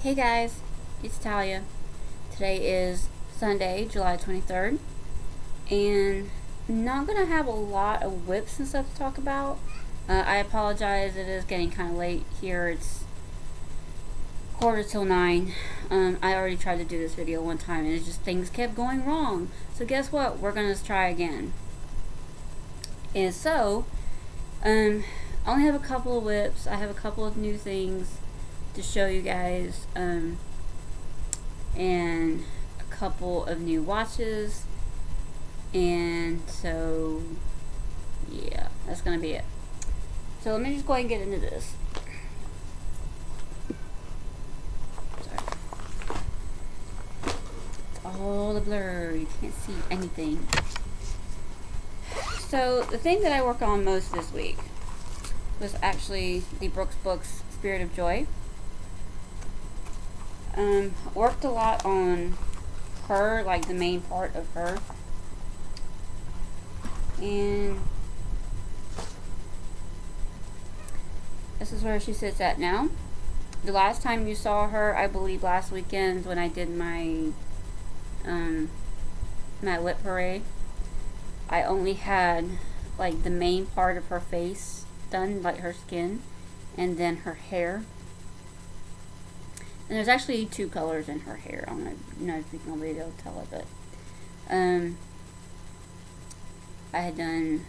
Hey guys, it's Talia. Today is Sunday, July 23rd, and I'm not going to have a lot of whips and stuff to talk about. I apologize, it is getting kind of late here. It's 9:15. I already tried to do this video one time and it's just things kept going wrong. So guess what? We're going to try again. And so, I only have a couple of whips. I have a couple of new things to show you guys, and a couple of new watches, and so yeah, that's gonna be it. So let me just go ahead and get into this. Sorry. It's all a blur, you can't see anything. So the thing that I worked on most this week was actually the Brooks Books Spirit of Joy. Worked a lot on her, like the main part of her, and this is where she sits at now. The last time you saw her, I believe last weekend when I did my my lip parade, I only had like the main part of her face done, like her skin, and then her hair. And there's actually two colors in her hair. I don't know if you can be able to tell it, but I had done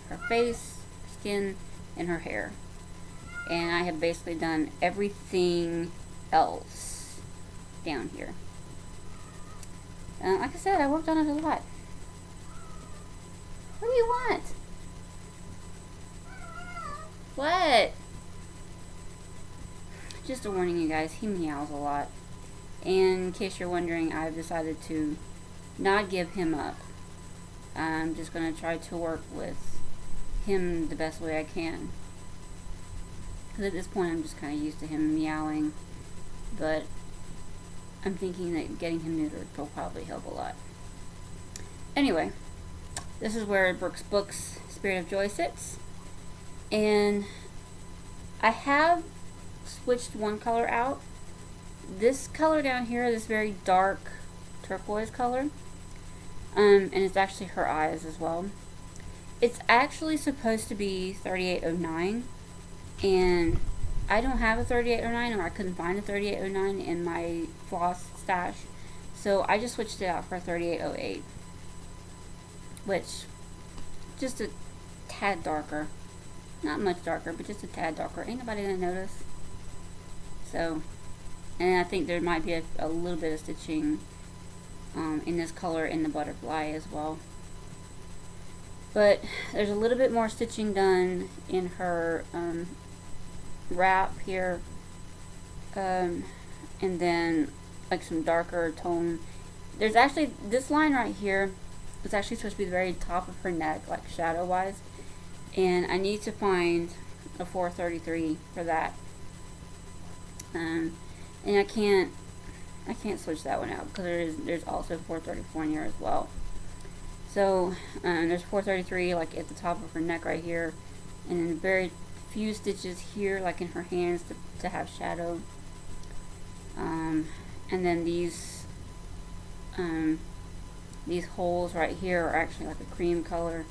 her face, skin, and her hair, and I have basically done everything else down here. Like I said, I worked on it a lot. What do you want? What? Just a warning, you guys, he meows a lot. And in case you're wondering, I've decided to not give him up. I'm just going to try to work with him the best way I can. Because at this point, I'm just kind of used to him meowing. But I'm thinking that getting him neutered will probably help a lot. Anyway, this is where Brooks Books Spirit of Joy sits. And I have switched one color out. This color down here, this very dark turquoise color, and it's actually her eyes as well. It's actually supposed to be 3809, and I don't have a 3809, or I couldn't find a 3809 in my floss stash, so I just switched it out for 3808, which just a tad darker. Not much darker, but just a tad darker. Ain't nobody gonna notice. So, and I think there might be a little bit of stitching in this color in the butterfly as well. But there's a little bit more stitching done in her wrap here, and then like some darker tone. There's actually this line right here was actually supposed to be the very top of her neck, like shadow wise, and I need to find a 433 for that. And I can't switch that one out because there's also 434 in here as well. So there's 433 like at the top of her neck right here, and then very few stitches here, like in her hands to have shadow. And then these holes right here are actually like a cream color.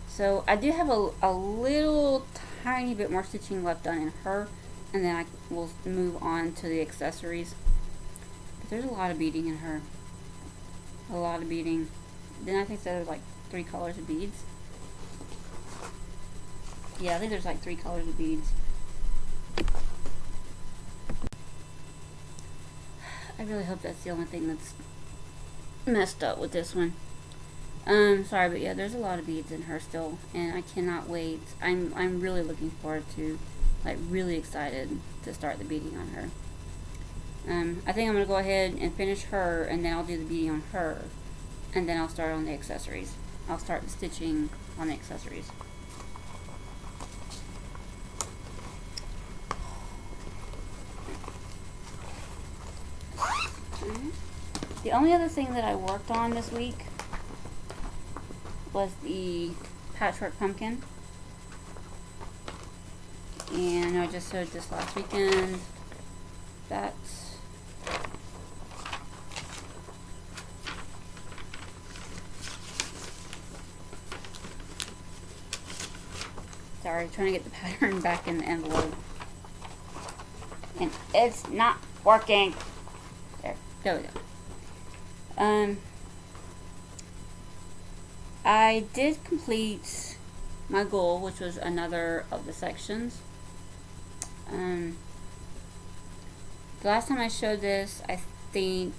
So I do have a little tiny bit more stitching left done in her, and then I will move on to the accessories. But there's a lot of beading in her. A lot of beading. Then I think there's like 3 colors of beads. Yeah, I think there's like 3 colors of beads. I really hope that's the only thing that's messed up with this one. Sorry, but yeah, there's a lot of beads in her still, and I cannot wait. I'm really looking forward to, like, really excited to start the beading on her. I think I'm going to go ahead and finish her, and then I'll do the beading on her, and then I'll start on the accessories. I'll start the stitching on the accessories. The only other thing that I worked on this week was the patchwork pumpkin. And I just sewed this last weekend. that's sorry, trying to get the pattern back in the envelope. And it's not working. There we go. I did complete my goal, which was another of the sections. The last time I showed this, I think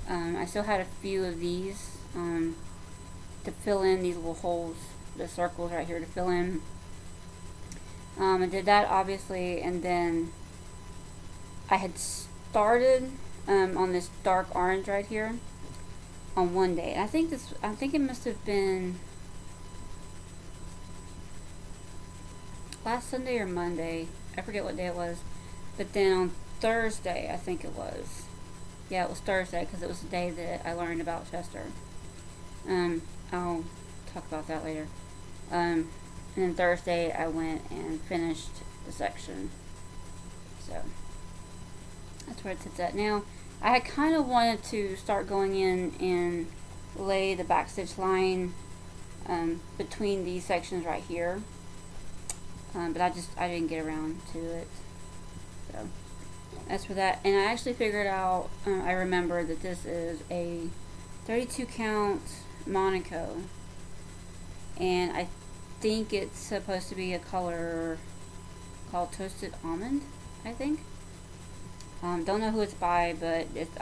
I still had a few of these to fill in these little holes, the circles right here to fill in. I did that obviously, and then I had started on this dark orange right here on one day, and I think it must have been last Sunday or Monday. I forget what day it was, but then on Thursday, I think it was. Yeah, it was Thursday because it was the day that I learned about Chester. I'll talk about that later. And then Thursday, I went and finished the section. So that's where it sits at now. I had kind of wanted to start going in and lay the backstitch line between these sections right here. But I didn't get around to it. So that's for that. And I actually figured out, I remember that this is a 32 count Monaco. And I think it's supposed to be a color called Toasted Almond, I think. Don't know who it's by, but it's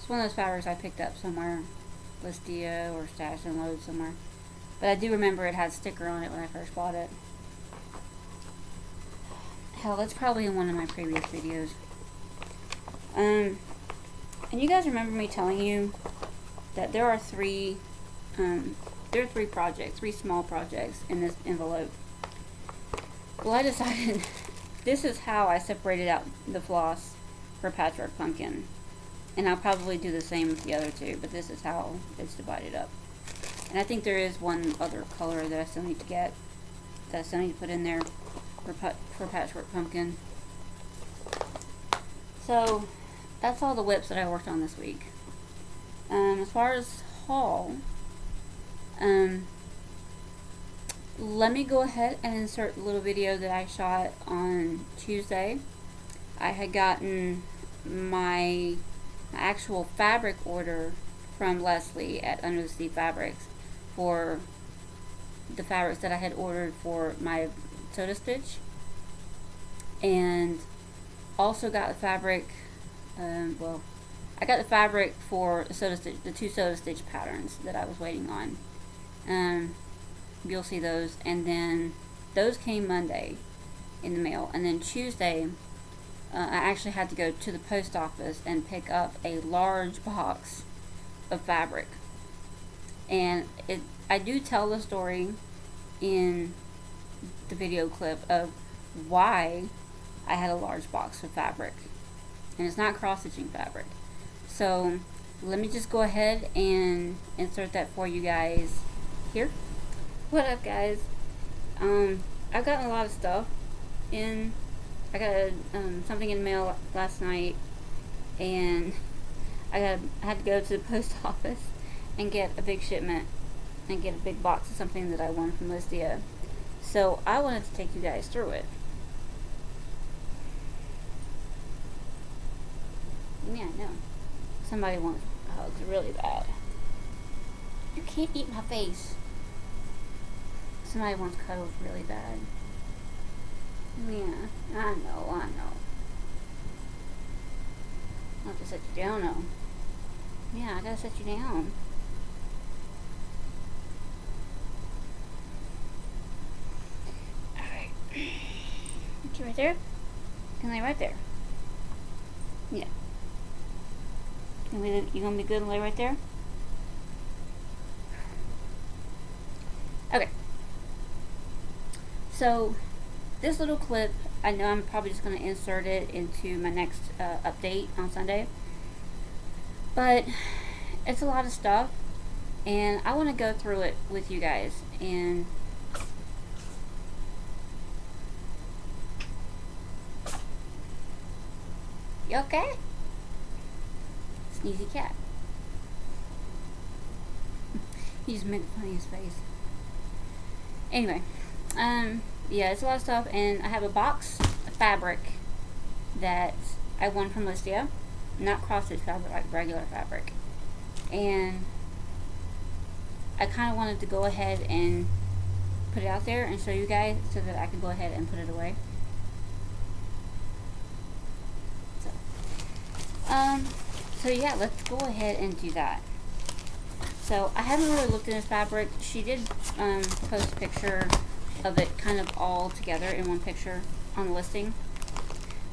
one of those fabrics I picked up somewhere, Listia or Stash and Load somewhere. But I do remember it had a sticker on it when I first bought it. Hell, that's probably in one of my previous videos. And you guys remember me telling you that there are three projects, three small projects in this envelope. Well, I decided this is how I separated out the floss for Patchwork Pumpkin. And I'll probably do the same with the other two, but this is how it's divided up. And I think there is one other color that I still need to get, that I still need to put in there for Patchwork Pumpkin. So that's all the whips that I worked on this week. As far as haul, let me go ahead and insert the little video that I shot on Tuesday. I had gotten my actual fabric order from Leslie at Under the Sea Fabrics for the fabrics that I had ordered for my soda stitch, and also got the fabric, I got the fabric for the two soda stitch patterns that I was waiting on. You'll see those, and then those came Monday in the mail, and then Tuesday I actually had to go to the post office and pick up a large box of fabric. And I do tell the story in the video clip of why I had a large box of fabric, and it's not cross stitching fabric. So let me just go ahead and insert that for you guys here. What up, guys? I've gotten a lot of stuff in. I got something in the mail last night, and I had to go to the post office and get a big shipment and get a big box of something that I won from Listia. So I wanted to take you guys through it. Yeah, I know. Somebody wants hugs really bad. You can't eat my face. Somebody wants cuddles really bad. Yeah, I know. I'll have to set you down now. Yeah, I gotta set you down. Alright. You right there? You can lay right there. Yeah. You gonna be good and lay right there? Okay. So, this little clip, I know I'm probably just going to insert it into my next update on Sunday. But it's a lot of stuff, and I want to go through it with you guys. And You okay? Sneezy cat. He just made the funniest face. Anyway, yeah, it's a lot of stuff, and I have a box of fabric that I won from Listia. Not cross-stitch fabric, like regular fabric. And I kind of wanted to go ahead and put it out there and show you guys so that I could go ahead and put it away. So yeah, let's go ahead and do that. So I haven't really looked at this fabric. She did post a picture of it kind of all together in one picture on the listing.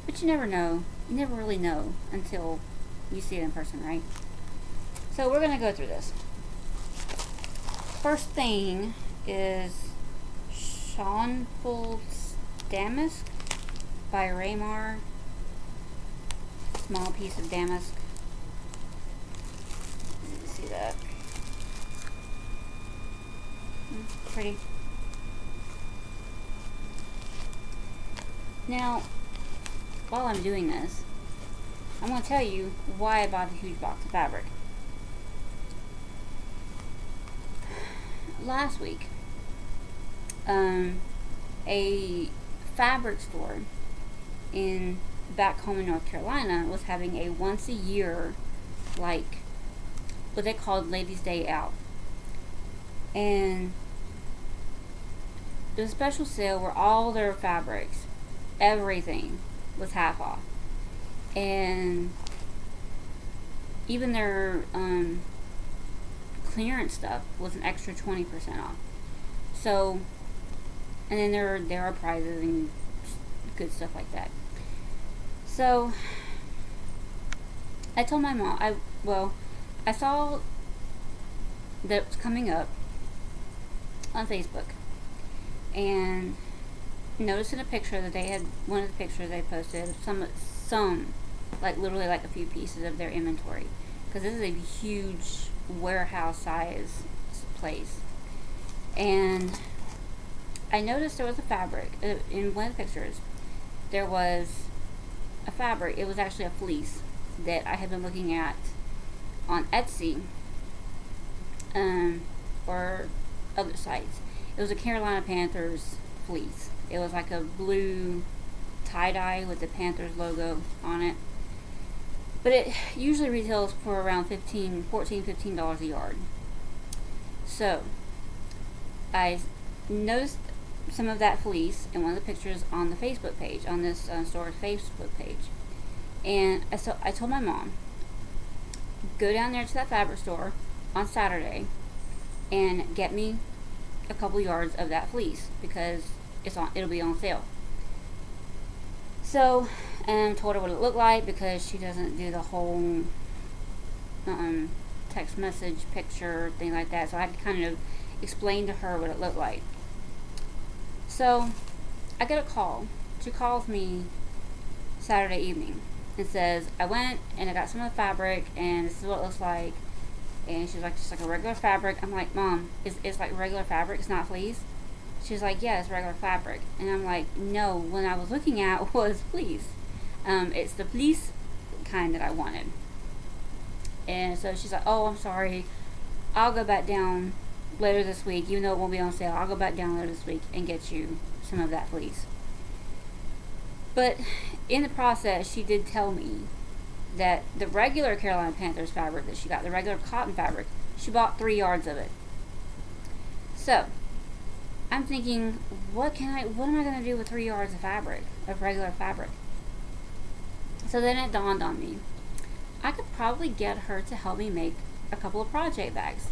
But you never know. You never really know until you see it in person, right? So we're going to go through this. First thing is Shawnful's Damask by Raymar. Small piece of damask. You see that? Pretty. Now, while I'm doing this, I'm going to tell you why I bought a huge box of fabric. Last week, a fabric store in back home in North Carolina was having a once a year, like, what they called Ladies' Day Out. And it was a special sale where all their fabrics, everything, was half off. And even their clearance stuff was an extra 20% off. So, and then there are prizes and good stuff like that. So I told my mom, I saw that it was coming up on Facebook, and noticed in a picture that they had, one of the pictures they posted, some like literally like a few pieces of their inventory, because this is a huge warehouse size place. And I noticed there was a fabric in one of the pictures. There was a fabric. It was actually a fleece that I had been looking at on Etsy or other sites. It was a Carolina Panthers fleece. It was like a blue tie-dye with the Panthers logo on it. But it usually retails for around $15 a yard. So I noticed some of that fleece in one of the pictures on the Facebook page, on this store's Facebook page. And I told my mom, go down there to that fabric store on Saturday and get me a couple yards of that fleece, because it'll be on sale. So, and told her what it looked like, because she doesn't do the whole text message picture thing like that. So I had to kind of explain to her what it looked like. So I get a call. She calls me Saturday evening and says, I went and I got some of the fabric and this is what it looks like. And she's like, just like a regular fabric. I'm like, Mom, it's like regular fabric, it's not fleece? She's like, yeah, it's regular fabric. And I'm like, no, when I was looking at was fleece. It's the fleece kind that I wanted. And so she's like, oh, I'm sorry, I'll go back down later this week, even though it won't be on sale. I'll go back down later this week and get you some of that fleece. But in the process, she did tell me that the regular Carolina Panthers fabric that she got, the regular cotton fabric, she bought 3 yards of it. So I'm thinking, what am I going to do with 3 yards of fabric, of regular fabric? So then it dawned on me, I could probably get her to help me make a couple of project bags.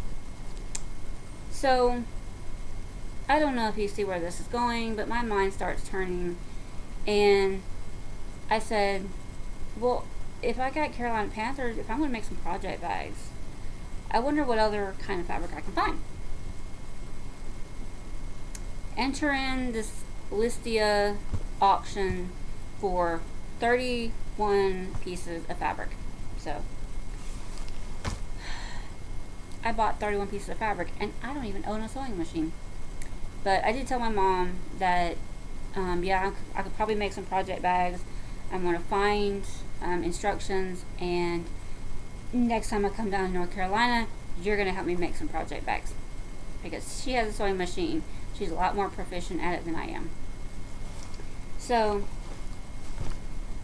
So I don't know if you see where this is going, but my mind starts turning, and I said, well, if I got Carolina Panthers, if I'm going to make some project bags, I wonder what other kind of fabric I can find. Enter in this Listia auction for 31 pieces of fabric. So I bought 31 pieces of fabric, and I don't even own a sewing machine. But I did tell my mom that, yeah, I could probably make some project bags. I'm going to find instructions, and next time I come down to North Carolina, you're going to help me make some project bags, because she has a sewing machine. She's a lot more proficient at it than I am. So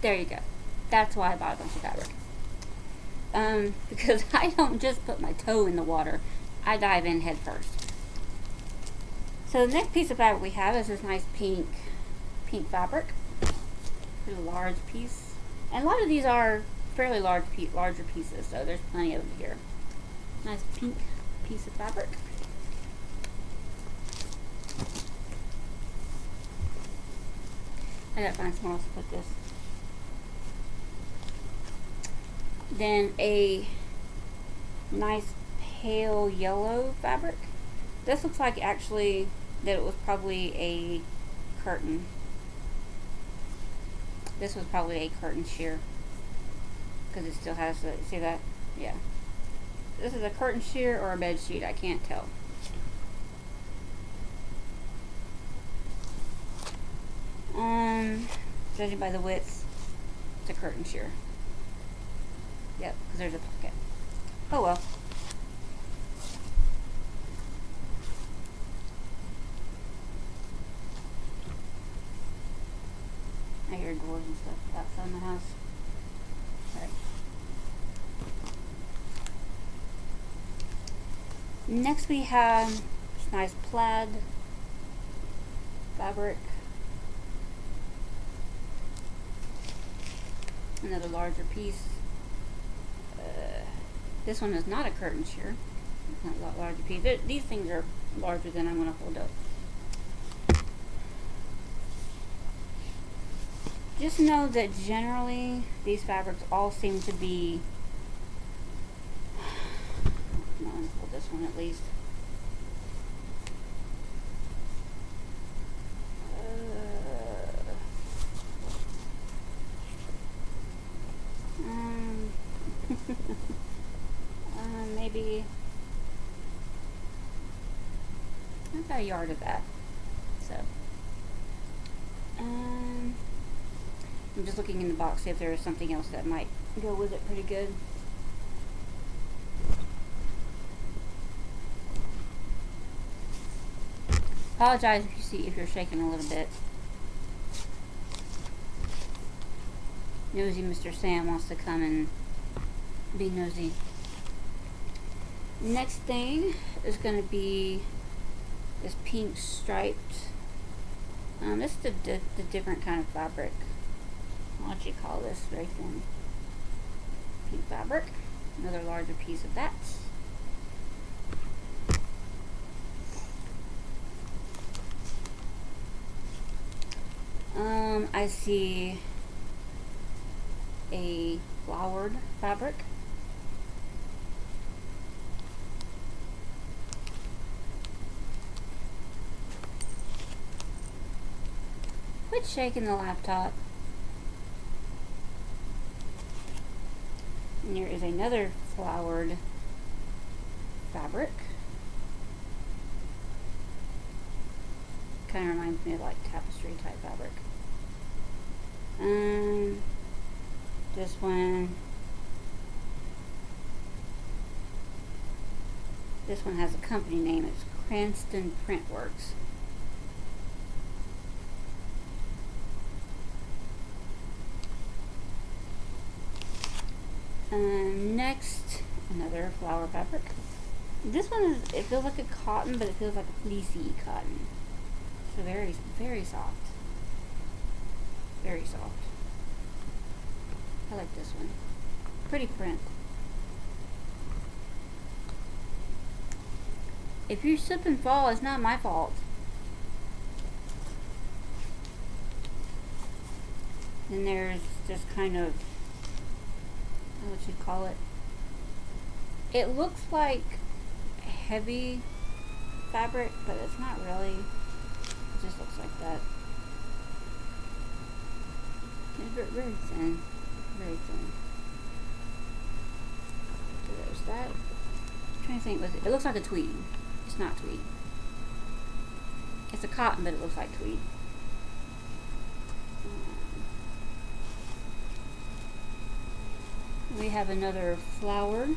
there you go. That's why I bought a bunch of fabric. Because I don't just put my toe in the water, I dive in head first. So the next piece of fabric we have is this nice pink fabric. Pretty large piece. And a lot of these are fairly larger pieces, so there's plenty of them here. Nice pink piece of fabric. I gotta find somewhere else to put this. Then a nice pale yellow fabric. This looks like actually that it was probably a curtain. This was probably a curtain sheer, because it still has the, see that? Yeah. This is a curtain sheer or a bed sheet, I can't tell. Judging by the width, it's a curtain sheer. Yep, because there's a pocket. Oh well. I hear doors and stuff outside my house. Alright. Next we have this nice plaid fabric. Another larger piece. This one is not a curtain sheer. It's not a lot larger piece. These things are larger than I'm going to hold up. Just know that generally these fabrics all seem to be, I'm going to hold this one at least. Maybe about a yard of that. So I'm just looking in the box, see if there is something else that might go with it pretty good. Apologize if you're shaking a little bit. Nosy Mr. Sam wants to come and be nosy. Next thing is going to be this pink striped. This is the different kind of fabric. What you call this? Very thin pink fabric. Another larger piece of that. I see a flowered fabric. Quit shaking the laptop. And there is another flowered fabric. Kind of reminds me of like tapestry type fabric. This one has a company name. It's Cranston Printworks. Next, another flower fabric. This one is, it feels like a cotton, but it feels like a fleecy cotton. So very, very soft. Very soft. I like this one. Pretty print. If you slip and fall, it's not my fault. Then there's this kind of, what you'd call it. It looks like heavy fabric, but it's not really. It just looks like that. It's very thin. Very thin. So there's that. I'm trying to think, it looks like a tweed. It's not tweed. It's a cotton, but it looks like tweed. We have another flower,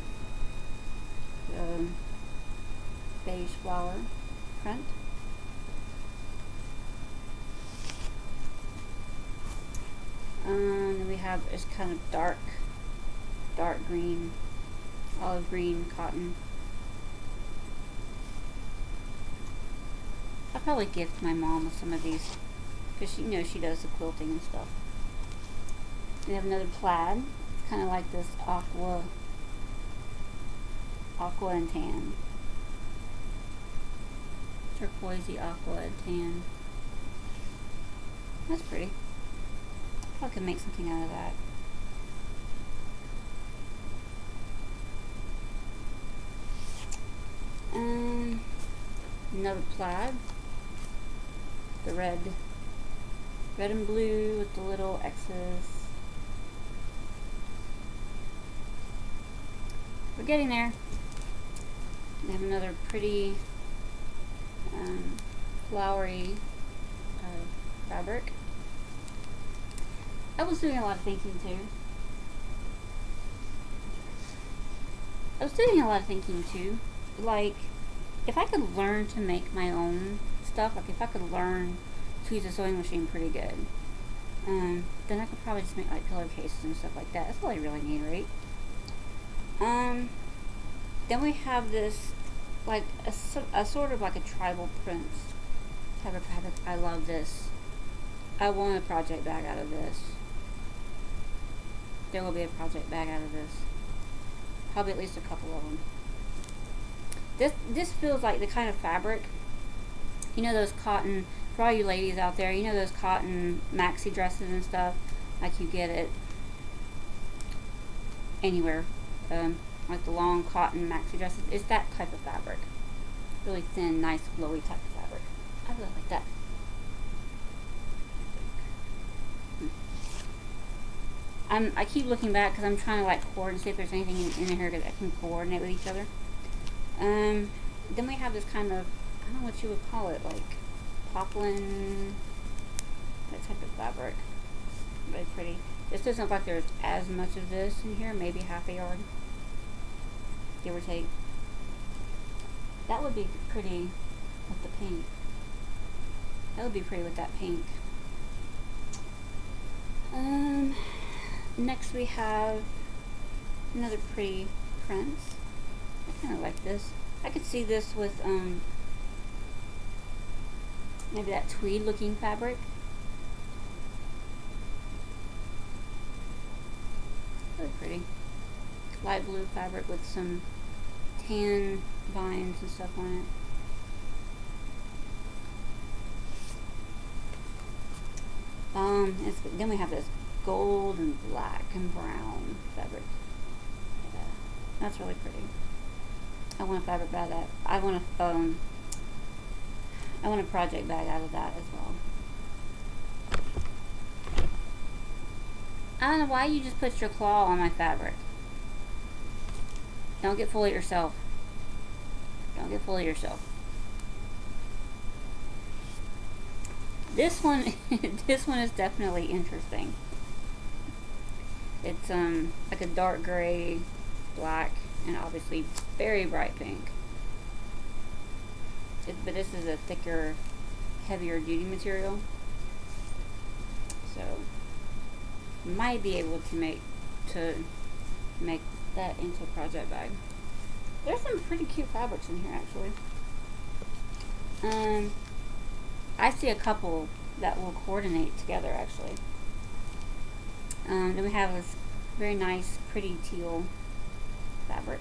beige flower print. We have this kind of dark green, olive green cotton. I'll probably gift my mom with some of these because she does the quilting and stuff. We have another plaid. It's kind of like this aqua and tan. Turquoisey aqua and tan. That's pretty. I could make something out of that. Another plaid. The red and blue with the little X's. We're getting there. We have another pretty flowery fabric. I was doing a lot of thinking too. Like, if I could learn to make my own stuff, like if I could learn to use a sewing machine pretty good, then I could probably just make like pillowcases and stuff like that. That's all I really need, right? Then we have this, like a sort of like a tribal print type of fabric. I love this. I want a project bag out of this. There will be a project bag out of this. Probably at least a couple of them. This feels like the kind of fabric, those cotton, for all you ladies out there, those cotton maxi dresses and stuff, like you get it anywhere, like the long cotton maxi dresses. It's that type of fabric. Really thin, nice, flowy type of fabric. I really like that. I keep looking back because I'm trying to like coordinate, see if there's anything in here that can coordinate with each other. Then we have this kind of, I don't know what you would call it, like poplin, that type of fabric. Very pretty. This doesn't look like there's as much of this in here, maybe half a yard, give or take. That would be pretty with the pink. That would be pretty with that pink. Next we have another pretty print. I kind of like this. I could see this with maybe that tweed looking fabric. Really pretty. Light blue fabric with some tan vines and stuff on it. Then we have this gold and black and brown fabric. Yeah, that's really pretty. I want a fabric bag that. I want a project bag out of that as well. I don't know why you just put your claw on my fabric. Don't get full of yourself. Don't get full of yourself. This one, this one is definitely interesting. It's like a dark gray, black, and obviously very bright pink. But this is a thicker, heavier duty material, so might be able to make that into a project bag. There's some pretty cute fabrics in here actually. I see a couple that will coordinate together actually. Then we have this very nice, pretty teal fabric.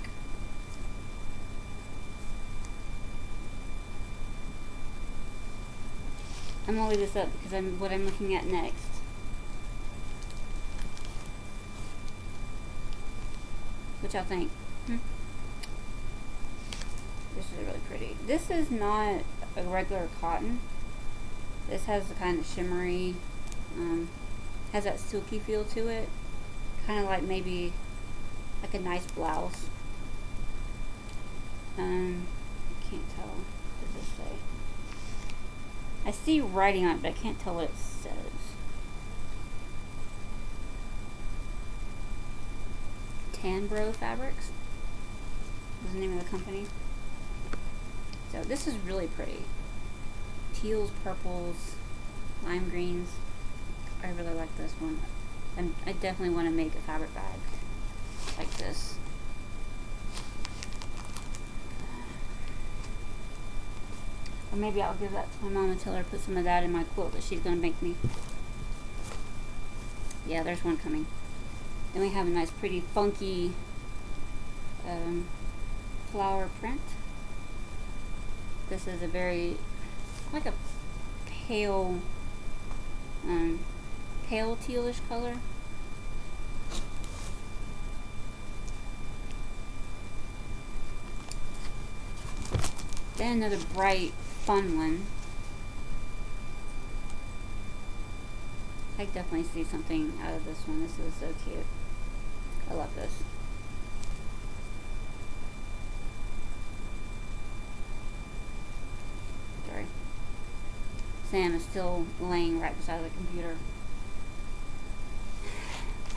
I'm gonna leave this up because what I'm looking at next. What y'all think? This is really pretty. This is not a regular cotton. This has the kind of shimmery, has that silky feel to it. Kind of like maybe like a nice blouse. I can't tell. What does this say? I see writing on it, but I can't tell what it says. Hanbro Fabrics is the name of the company. So this is really pretty. Teals, purples, lime greens. I really like this one. And I definitely want to make a fabric bag like this. Or maybe I'll give that to my mom and tell her to put some of that in my quilt that she's going to make me. Yeah, there's one coming. Then we have a nice, pretty, funky flower print. This is a very, like a pale, pale tealish color. Then another bright, fun one. I definitely see something out of this one. This is so cute. I love this. Sorry. Sam is still laying right beside the computer.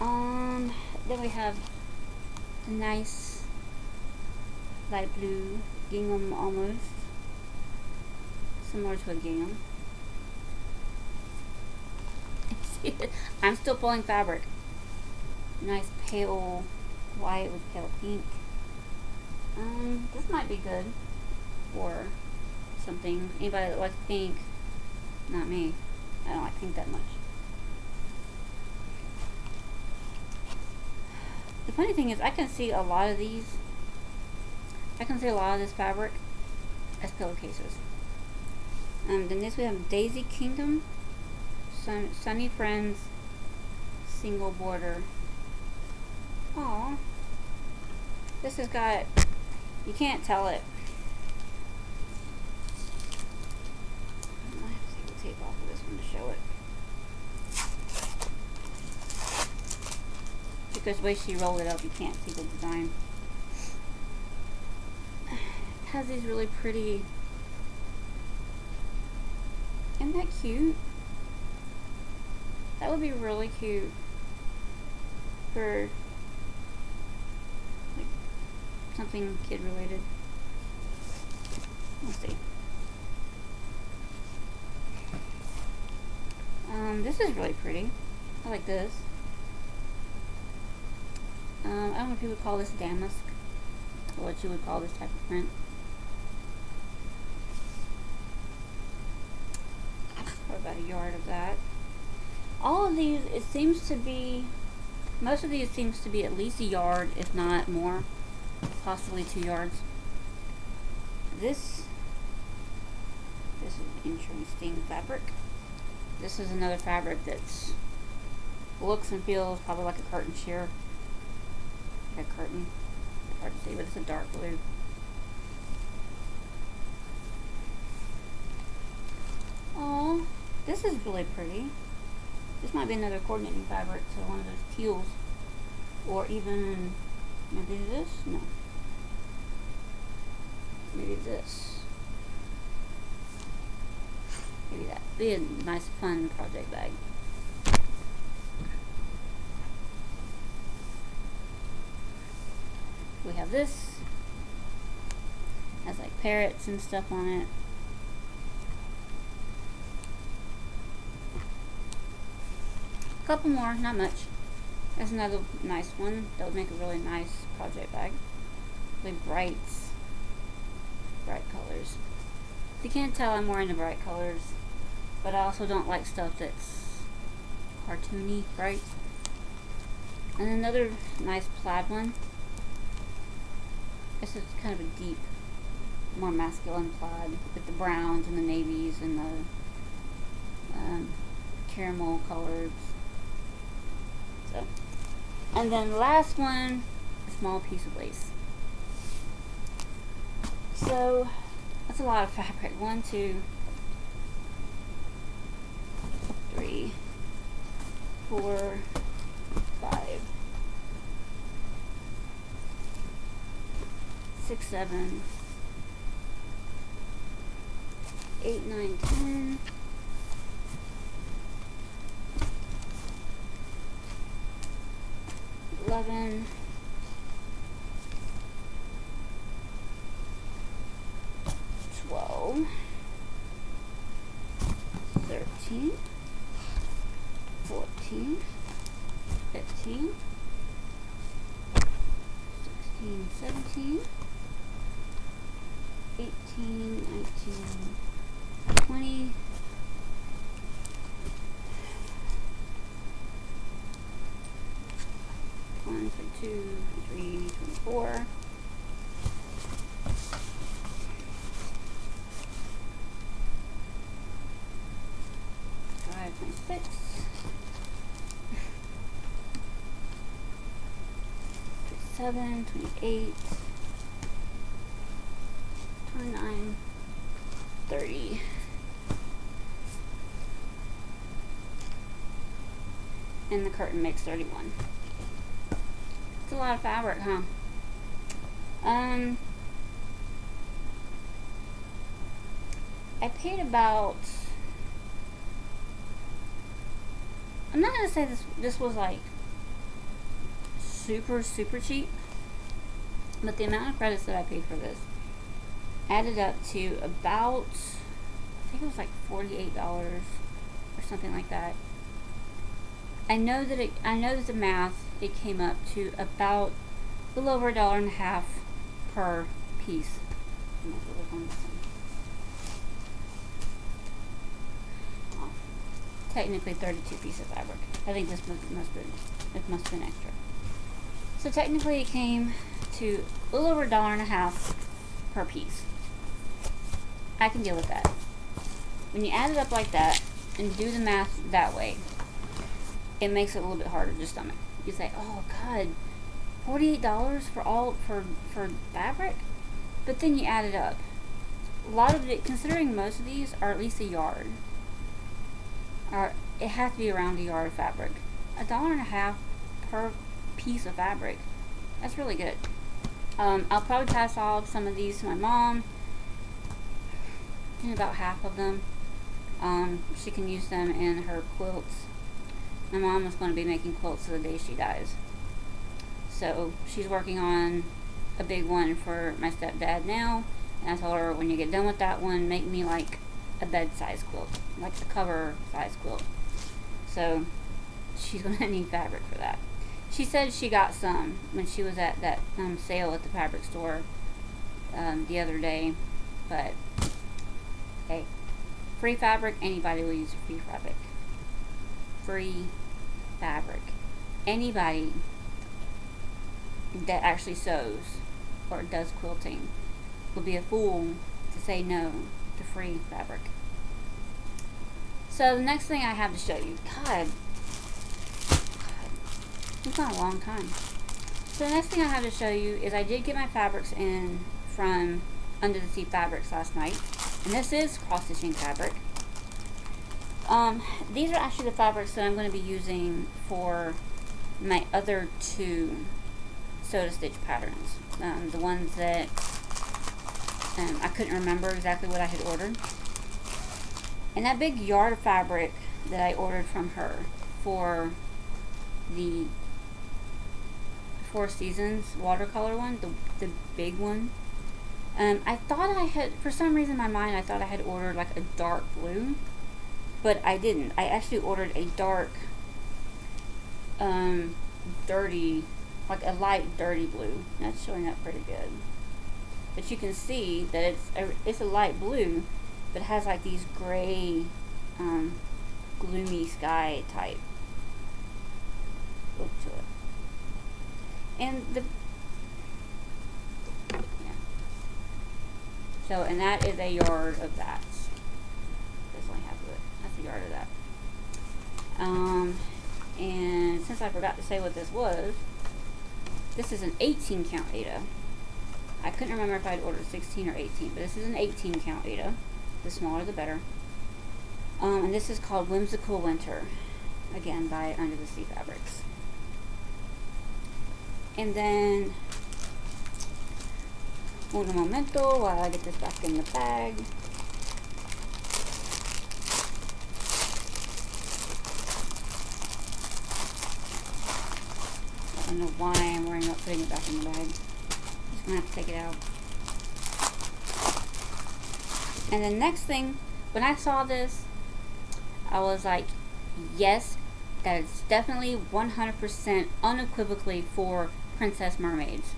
Then we have a nice light blue gingham, almost similar to a gingham. See, I'm still pulling fabric. Nice pale white with pale pink. This might be good for something. Anybody that likes pink? Not me. I don't like pink that much. The funny thing is, I can see a lot of these. I can see a lot of this fabric as pillowcases. Then this we have Daisy Kingdom, Sunny Friends, single border. Aw, this has got, you can't tell it. I have to take the tape off of this one to show it. Because the way she rolled it up, you can't see the design. It has these really pretty, isn't that cute? That would be really cute for like something kid related. Let's see. This is really pretty. I like this. I don't know if you would call this damask, or what you would call this type of print. What about a yard of that? All of these, it seems to be, most of these seems to be at least a yard, if not more, possibly 2 yards. This is an interesting fabric. This is another fabric that's looks and feels probably like a curtain sheer. Like a curtain. Hard to see, but it's a dark blue. Oh, this is really pretty. This might be another coordinating fabric to one of those teals. Or even, maybe this? No. Maybe this. Maybe that. Be a nice, fun project bag. We have this. Has like parrots and stuff on it. A couple more, not much. That's another nice one. That would make a really nice project bag. Really bright colors. If you can't tell, I'm more into bright colors, but I also don't like stuff that's cartoony, bright. And another nice plaid one. This is kind of a deep, more masculine plaid with the browns and the navies and the caramel colors. So, and then the last one, a small piece of lace. So that's a lot of fabric. 1, 2, 3, 4, 5, 6, 7, 8, 9, 10. 11, 16, 17, 18, 19, 20, 1, 22, 23, 24, 25, 26, 27, 28, 29, 30. And the curtain makes 31. It's a lot of fabric, huh? I paid about, I'm not gonna say this was like super cheap, but the amount of credits that I paid for this added up to about, I think it was like $48 or something like that. I know that the math, it came up to about a little over $1.50 per piece. I'm gonna have to look on this one. Oh, technically 32 pieces of fabric. I think this must have been extra. So technically it came to a little over $1.50 per piece. I can deal with that. When you add it up like that and do the math that way, it makes it a little bit harder to stomach. You say, oh God, $48 for fabric? But then you add it up. A lot of it, considering most of these are at least a yard, it has to be around a yard of fabric. $1.50 per piece of fabric. That's really good. I'll probably pass off some of these to my mom, and about half of them. She can use them in her quilts. My mom is going to be making quilts to the day she dies. So she's working on a big one for my stepdad now. And I told her, when you get done with that one, make me like a bed size quilt, like the cover size quilt. So she's going to need fabric for that. She said she got some when she was at that sale at the fabric store the other day. But hey, free fabric, anybody will use free fabric. Free fabric. Anybody that actually sews or does quilting will be a fool to say no to free fabric. So the next thing I have to show you, God, it's been a long time. So the next thing I have to show you is I did get my fabrics in from Under the Sea Fabrics last night, and this is cross stitching fabric. These are actually the fabrics that I'm going to be using for my other two sew to stitch patterns. The ones that I couldn't remember exactly what I had ordered. And that big yard of fabric that I ordered from her for the Four Seasons watercolor one, the big one, I thought I had, for some reason in my mind, I thought I had ordered like a dark blue. But I didn't. I actually ordered a dark, dirty, like a light dirty blue. That's showing up pretty good. But you can see that it's a light blue, but it has like these gray, gloomy sky type look to it. And so, and that is a yard of that. Yard of that. And since I forgot to say what this was, this is an 18 count Ada. I couldn't remember if I'd ordered 16 or 18, but this is an 18 count Ada. The smaller the better. And this is called Whimsical Winter, again by Under the Sea Fabrics. And then un momento while I get this back in the bag. I don't know why I'm worrying about putting it back in the bag. Just gonna have to take it out. And the next thing, when I saw this, I was like, yes, that is definitely 100% unequivocally for Princess Mermaids.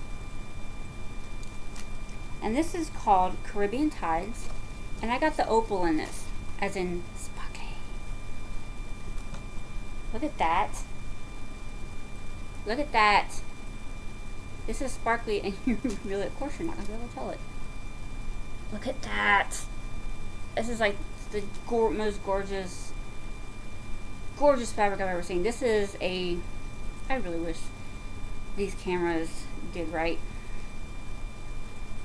And this is called Caribbean Tides. And I got the opal in this, as in sparkly. Look at that. Look at that. This is sparkly, and you really, of course you're not going to be able to tell it. Look at that. This is like the most gorgeous fabric I've ever seen. This is I really wish these cameras did right.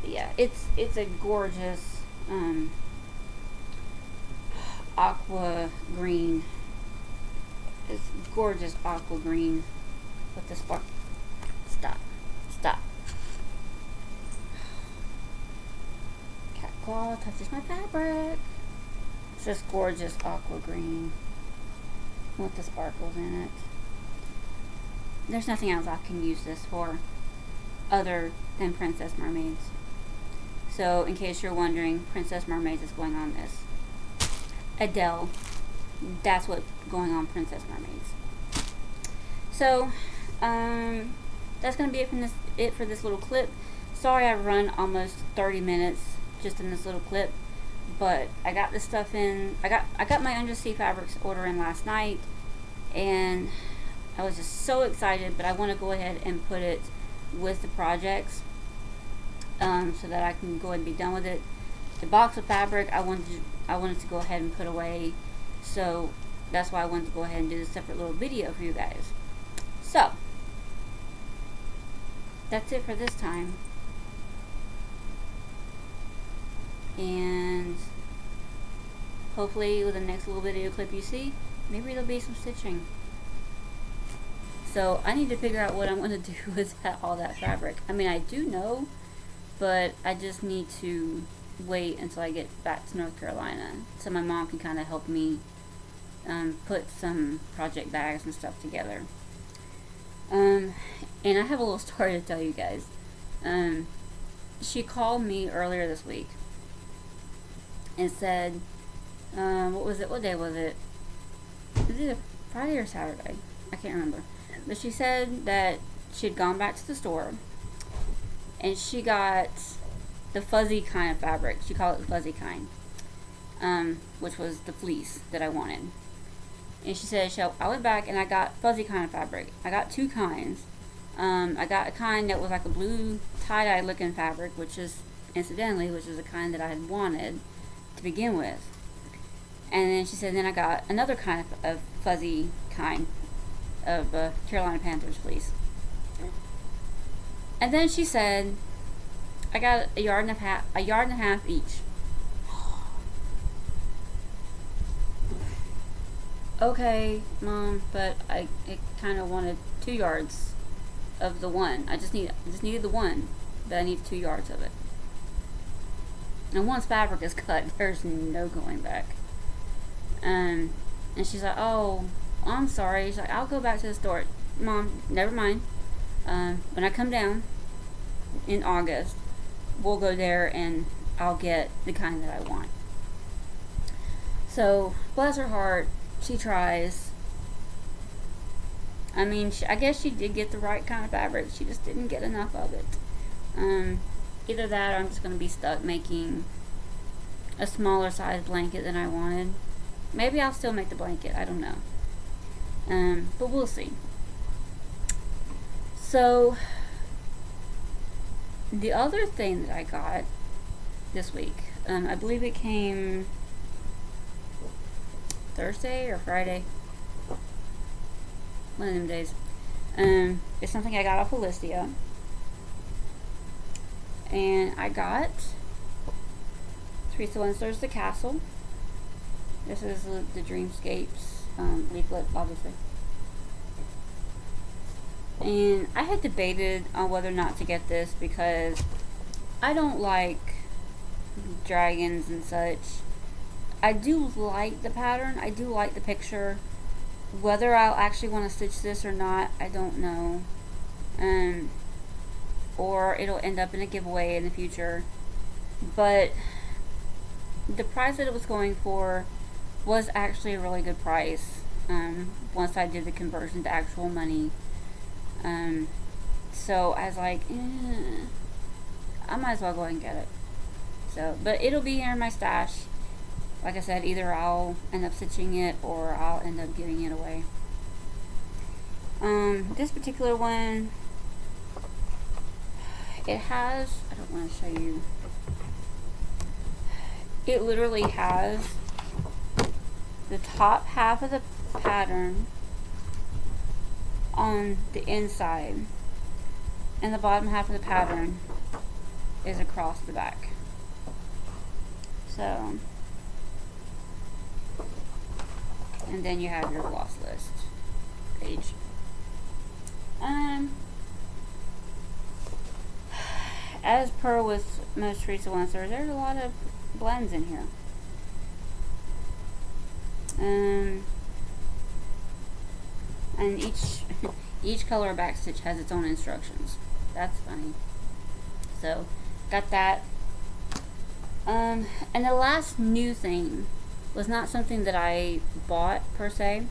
But yeah, it's a gorgeous aqua green. It's gorgeous aqua green with the spark. Stop. Cat claw touches my fabric. It's this gorgeous aqua green with the sparkles in it. There's nothing else I can use this for other than Princess Mermaids. So, in case you're wondering, Princess Mermaids is going on this. Adele, that's what's going on Princess Mermaids. So, that's going to be it for this little clip. Sorry I run almost 30 minutes just in this little clip, but I got this stuff in. I got my undersea fabrics order in last night, and I was just so excited, but I want to go ahead and put it with the projects so that I can go ahead and be done with it. The box of fabric I wanted to go ahead and put away, so that's why I wanted to go ahead and do this separate little video for you guys. So that's it for this time, and hopefully with the next little video clip you see, maybe there'll be some stitching. So I need to figure out what I'm going to do with all that fabric. I mean, I do know, but I just need to wait until I get back to North Carolina so my mom can kind of help me put some project bags and stuff together. And I have a little story to tell you guys. She called me earlier this week and said, what was it? What day was it? Was it a Friday or Saturday? I can't remember. But she said that she had gone back to the store and she got the fuzzy kind of fabric. She called it the fuzzy kind, which was the fleece that I wanted. And she said, I went back and I got fuzzy kind of fabric. I got two kinds. I got a kind that was like a blue tie-dye looking fabric, which is the kind that I had wanted to begin with. And then she said, then I got another kind of fuzzy kind of Carolina Panthers fleece. And then she said, I got a yard and a half each. Okay, Mom, but I kind of wanted 2 yards of the one. I just needed the one, but I need 2 yards of it. And once fabric is cut, there's no going back. And she's like, oh, I'm sorry. She's like, I'll go back to the store. Mom, never mind. When I come down in August, we'll go there and I'll get the kind that I want. So, bless her heart, she tries. I mean, I guess she did get the right kind of fabric. She just didn't get enough of it. Either that or I'm just going to be stuck making a smaller size blanket than I wanted. Maybe I'll still make the blanket. I don't know. But we'll see. So, the other thing that I got this week, I believe it came Thursday or Friday. One of them days. It's something I got off of Listia. And I got Teresa Winsler's The Castle. This is the Dreamscapes leaflet, obviously. And I had debated on whether or not to get this because I don't like dragons and such. I do like the pattern. I do like the picture. Whether I'll actually want to stitch this or not, I don't know. Or it'll end up in a giveaway in the future. But the price that it was going for was actually a really good price. Once I did the conversion to actual money. So I was like, I might as well go ahead and get it. So, but it'll be here in my stash. Like I said, either I'll end up stitching it or I'll end up giving it away. This particular one, it has, I don't want to show you, it literally has the top half of the pattern on the inside, and the bottom half of the pattern is across the back. So, and then you have your gloss list page. As per with most recent ones, there's a lot of blends in here. And each color backstitch has its own instructions. That's funny. So, got that. And the last new thing was not something that I bought per se.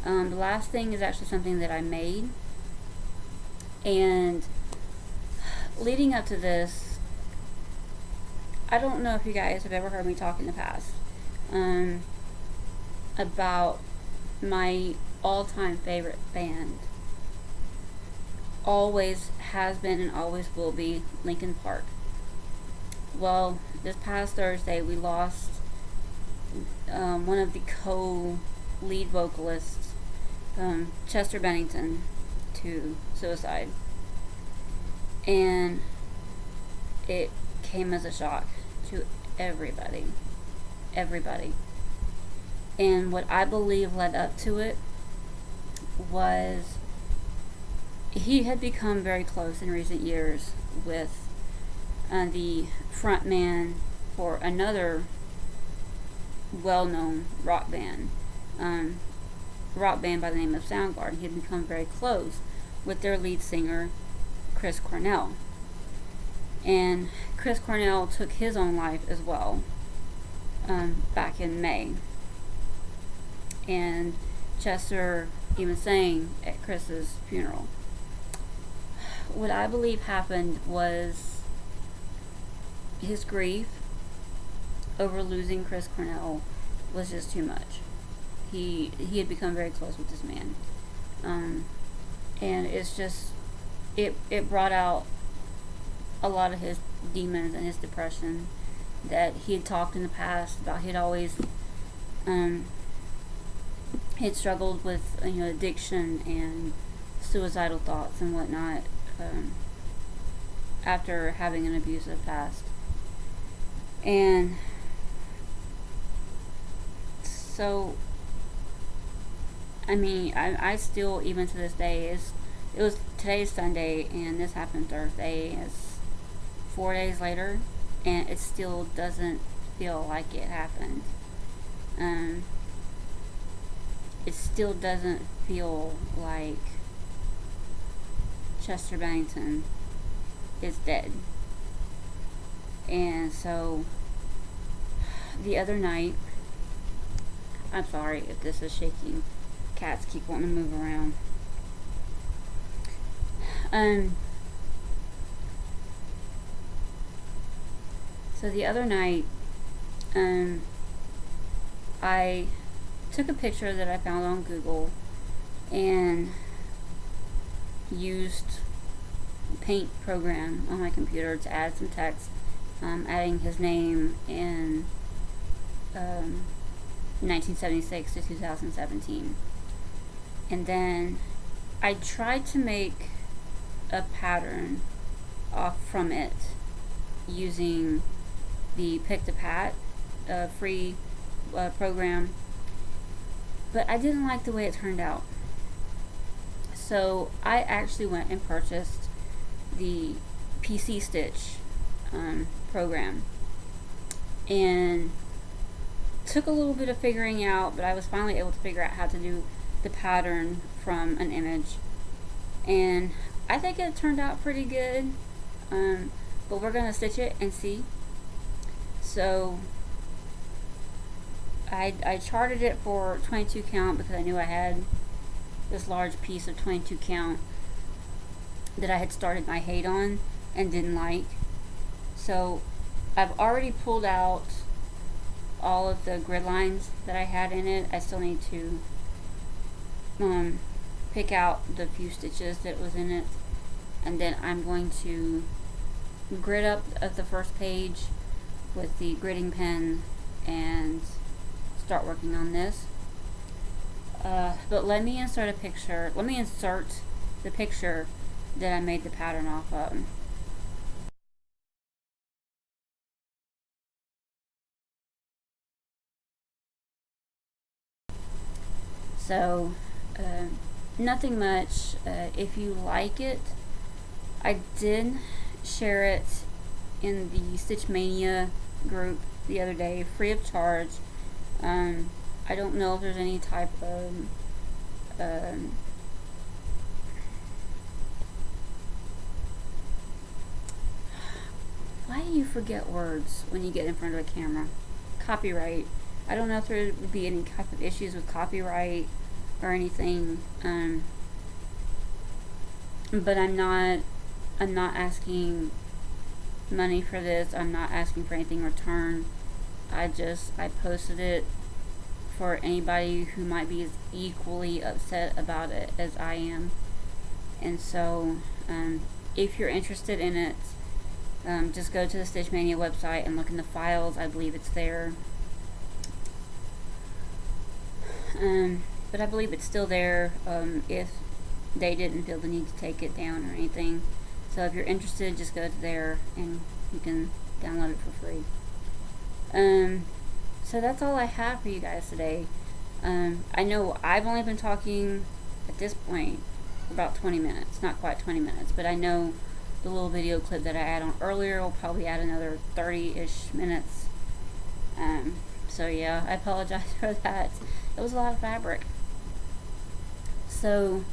The last thing is actually something that I made. And leading up to this, I don't know if you guys have ever heard me talk in the past about my all-time favorite band. Always has been and always will be Linkin Park. Well, this past Thursday we lost one of the co-lead vocalists, Chester Bennington, to suicide. And it came as a shock to everybody. And what I believe led up to it was he had become very close in recent years with the frontman for another well-known rock band by the name of Soundgarden. He had become very close with their lead singer, Chris Cornell. And Chris Cornell took his own life as well back in May. And Chester even sang at Chris's funeral. What I believe happened was his grief over losing Chris Cornell was just too much. He had become very close with this man. And it's just, it brought out a lot of his demons and his depression that he had talked in the past about. He'd always had struggled with addiction and suicidal thoughts and whatnot after having an abusive past. And so, I mean, I still, even to this day, today's Sunday and this happened Thursday. It's 4 days later and it still doesn't feel like it happened. It still doesn't feel like Chester Bennington is dead. And so the other night, I'm sorry if this is shaking. Cats keep wanting to move around. So the other night, I took a picture that I found on Google and used Paint program on my computer to add some text, adding his name in 1976 to 2017. And then I tried to make a pattern off from it using the Pick-to-Pat free program, but I didn't like the way it turned out. So I actually went and purchased the PC Stitch program, and took a little bit of figuring out, but I was finally able to figure out how to do the pattern from an image, and I think it turned out pretty good. But we're gonna stitch it and see. So I charted it for 22 count because I knew I had this large piece of 22 count that I had started my hate on and didn't like. So I've already pulled out all of the grid lines that I had in it. I still need to pick out the few stitches that was in it, and then I'm going to grid up at the first page with the gridding pen and start working on this. But let me insert the picture that I made the pattern off of. So, nothing much. If you like it, I did share it in the Stitch Mania group the other day, free of charge. I don't know if there's any type of why do you forget words when you get in front of a camera? Copyright. I don't know if there would be any type of issues with copyright or anything, but I'm not asking money for this. I'm not asking for anything in return. I posted it for anybody who might be as equally upset about it as I am. And so, if you're interested in it, just go to the Stitch Mania website and look in the files. I believe it's there. But I believe it's still there, if they didn't feel the need to take it down or anything. So if you're interested, just go to there and you can download it for free. So that's all I have for you guys today. I know I've only been talking at this point for about 20 minutes, not quite 20 minutes, but I know the little video clip that I added on earlier will probably add another 30-ish minutes. So yeah, I apologize for that. It was a lot of fabric. So,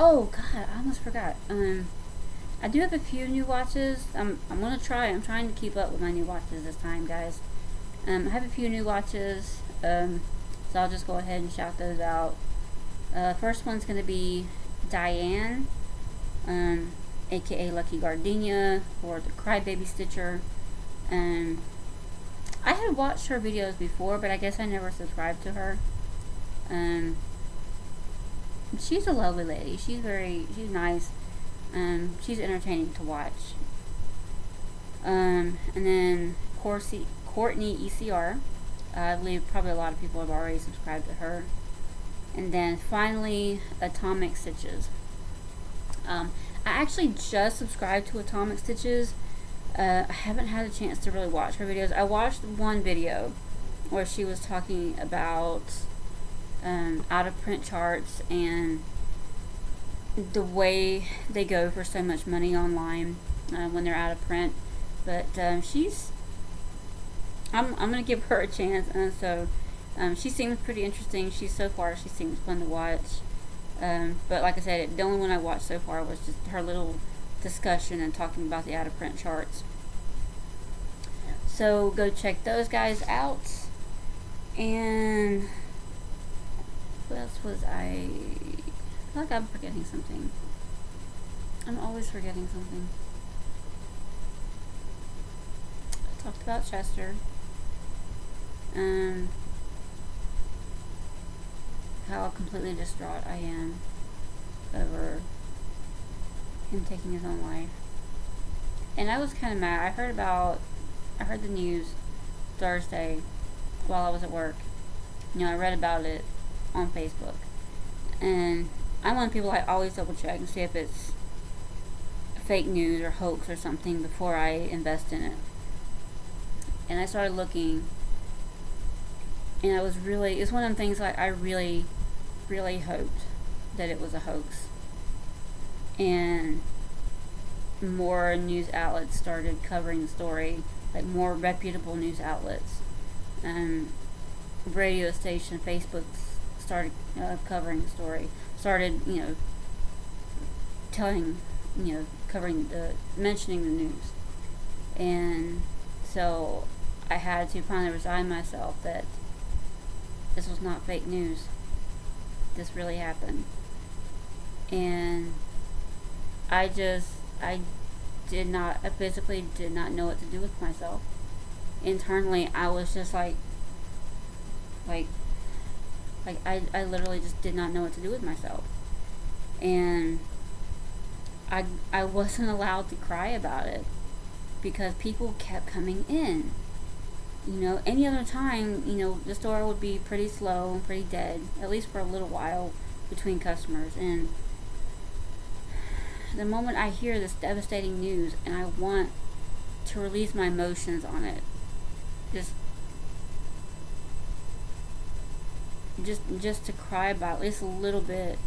oh god, I almost forgot. I do have a few new watches. I'm trying to keep up with my new watches this time, guys. I have a few new watches, so I'll just go ahead and shout those out. First one's going to be Diane, aka Lucky Gardenia, or the Crybaby Stitcher. I had watched her videos before, but I guess I never subscribed to her. She's a lovely lady. She's nice. She's entertaining to watch. And then CourtneyECR. I believe probably a lot of people have already subscribed to her. And then finally, Atomic Stitches. I actually just subscribed to Atomic Stitches. I haven't had a chance to really watch her videos. I watched one video where she was talking about out of print charts and the way they go for so much money online when they're out of print. But I'm gonna give her a chance, and so she seems pretty interesting. She seems fun to watch. But like I said, the only one I watched so far was just her little discussion and talking about the out of print charts. So go check those guys out. And what else was I feel like I'm forgetting something. I'm always forgetting something. I talked about Chester. How completely distraught I am over him taking his own life. And I was kind of mad. I heard the news Thursday while I was at work. I read about it on Facebook. And I'm one of the people I always double check and see if it's fake news or hoax or something before I invest in it. And I started looking, and it's one of them things like I really, really hoped that it was a hoax. And more news outlets started covering the story, like more reputable news outlets. Radio station, Facebook started covering the story, started, mentioning the news. And so I had to finally resign myself that this was not fake news. This really happened. And I I physically did not know what to do with myself. Internally, I was just like I literally just did not know what to do with myself. And I wasn't allowed to cry about it because people kept coming in. You know, any other time, you know, the store would be pretty slow and pretty dead, at least for a little while between customers. And the moment I hear this devastating news and I want to release my emotions on it, just to cry about at least a little bit,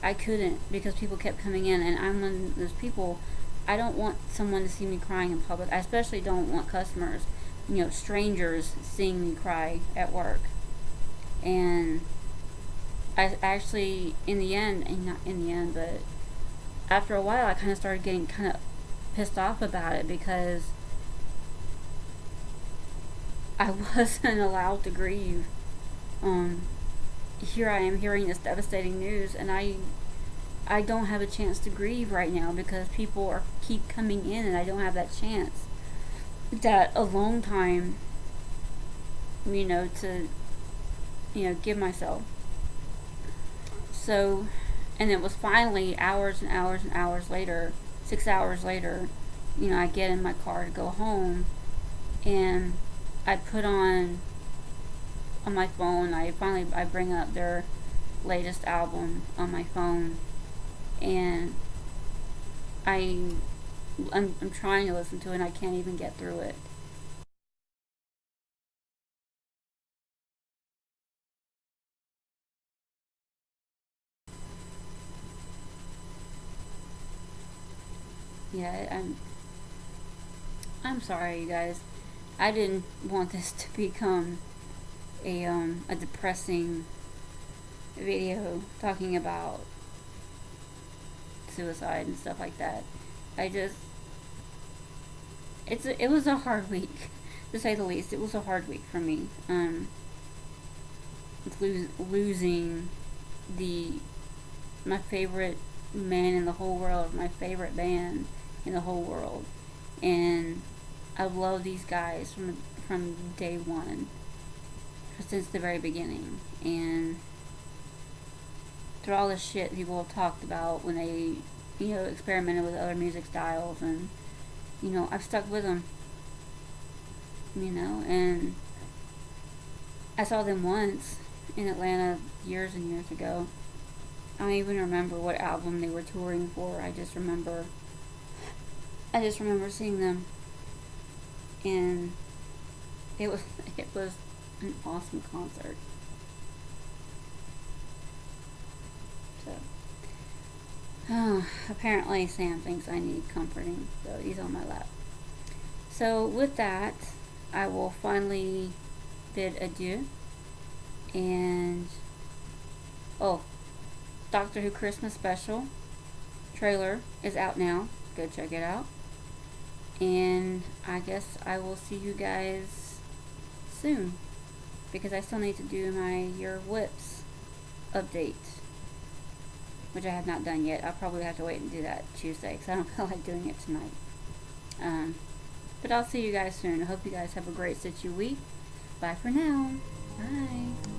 I couldn't because people kept coming in, and I'm one of those people. I don't want someone to see me crying in public. I especially don't want customers, you know, strangers seeing me cry at work. And I actually, in the end, and not in the end, but after a while, I kind of started getting kind of pissed off about it because I wasn't allowed to grieve. Here I am hearing this devastating news, and I don't have a chance to grieve right now because people keep coming in, and I don't have that chance, that alone time, you know, to, you know, give myself. So, and it was finally hours and hours and hours later, 6 hours later, you know, I get in my car to go home, and I put on my phone, I bring up their latest album on my phone, and I'm trying to listen to it, and I can't even get through it. Yeah, I'm sorry, you guys. I didn't want this to become a depressing video talking about suicide and stuff like that. It was a hard week, to say the least. It was a hard week for me. Losing my favorite man in the whole world, my favorite band in the whole world, and I've loved these guys from day one, since the very beginning. And through all the shit people have talked about when they, you know, experimented with other music styles, and, you know, I've stuck with them, you know. And I saw them once in Atlanta years and years ago. I don't even remember what album they were touring for. I just remember seeing them, and it was an awesome concert. So, apparently Sam thinks I need comforting, so he's on my lap. So with that, I will finally bid adieu. And Doctor Who Christmas special trailer is out now. Go check it out. And I guess I will see you guys soon, because I still need to do my Year of Whips update, which I have not done yet. I'll probably have to wait and do that Tuesday because I don't feel like doing it tonight. But I'll see you guys soon. I hope you guys have a great week. Bye for now. Bye.